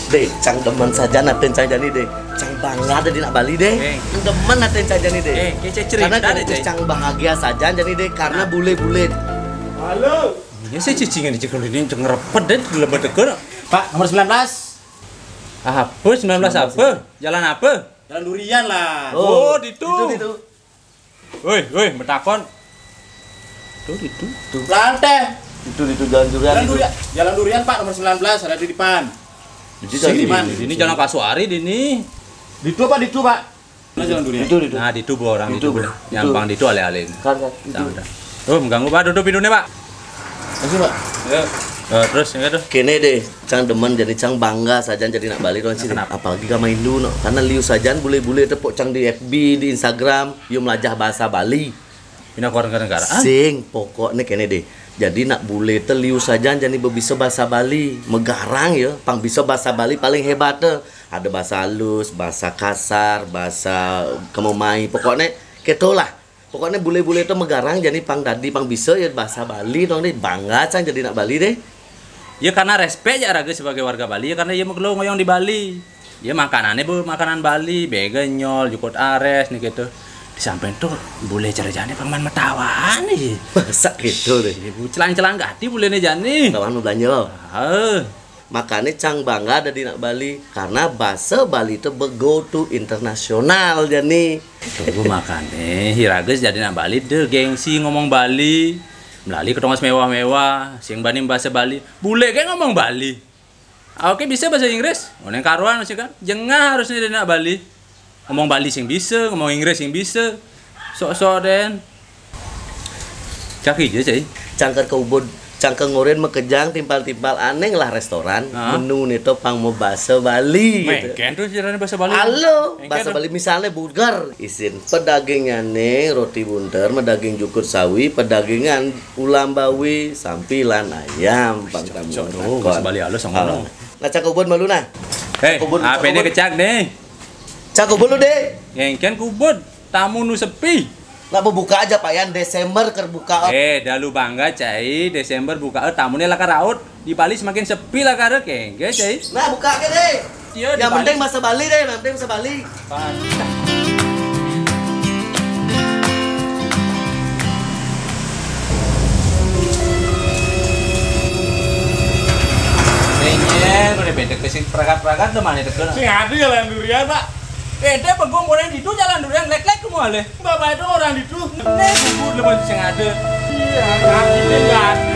Deh, cang demen saja naten cang jani deh. Cang bangga ada di nak Bali deh. Cang demen naten cang jani deh. Karena cang bahagia saja jani deh karena bule-bule. Halo. Ya saya cicingan di cekul ini ceng repet deh lebih dekat. Pak, nomor 19. Apa 19 apa? Jalan apa? Jalan Durian lah. Oh, itu. Woi, bertakon. Itu. Lantai. Itu jalan durian. Jalan Durian Pak, nomor 19 ada di depan. Ini jalan Kasuari ini. Ditu Pak. Mana jalan Durian? Itu. Nah, itu orang itu. Itu. Nyampang itu alih-alih. Kan. Udah. Oh, mengganggu Pak, duduk pintunya Pak. Masih Pak. Ya. Terus yang itu. Kene deh, cang demen jadi cang bangga saja jadi nak Bali orang sini. Apalagi kama Indo no. Karena liu saja bule-bule tepuk cang di FB, di Instagram, yo melajah bahasa Bali. Pindah ke negara. Sing pokoknya kene deh. Jadi nak bule te liu saja jadi bisa bahasa Bali. Megarang ya, pang bisa bahasa Bali paling hebat te. Ada bahasa halus, bahasa kasar, bahasa kemomai. Pokoknya ketolah. Pokoknya bule-bule itu megarang jadi pang tadi pang bisa ya bahasa Bali dong deh. Bangga cang jadi nak Bali deh. Ya karena respect ya raga sebagai warga Bali ya karena dia mau ngoyong di Bali. Ya makanannya makanan Bali, begenyol, jukut ares nih gitu. Di samping tuh boleh cara-caranya paman metawan nih. Masa gitu deh. Ibu celang-celang gati boleh nih jani. Kawan belanja. Ah. Makanya cang bangga ada di nak Bali karena bahasa Bali itu go to internasional jadi. Tunggu makannya, hirages jadi nak Bali deh gengsi ngomong Bali. Melalui ketongas mewah-mewah, sing bani bahasa Bali. Bule kayak ngomong Bali. Oke bisa bahasa Inggris. Oneng karuan masih kan. Jengah harusnya di nak Bali. Ngomong Bali sing bisa, ngomong Inggris sing bisa. Sok-sok den. Cak aja sih. Cangker ke ubud, cangker ngoren mekejang timpal-timpal aneh lah restoran. Menu nih tuh pang mau bahasa Bali. Mungkin tuh caranya bahasa Bali. Halo, bahasa Bali misalnya burger, isin pedagingan nih roti bunter, medaging jukut sawi, pedagingan ulam bawi, sampilan ayam, pang tamu. Bahasa Bali halus sama lo. Nah cak ubud malu nah. Hei, apa ini kecak nih? Cak ubud lu deh. Ngengken kubud, tamu nu sepi. Lah buka aja Pak Yan, Desember kerbuka. Dalu bangga cai, Desember buka tamunya lah karaut. Di Bali semakin sepi lah karek kengge cai. Nah buka aja deh. Yang penting bahasa Bali deh, yang penting bahasa Bali. Nyenyen, udah beda kesini peragat-peragat tuh mana tekan. Sing ada jalan Durian Pak. Ente pegong orang di itu jalan durian lek-lek semua le. Bapak itu orang itu. Nih bubur lepas sing ada. Iya, ini nggak ada.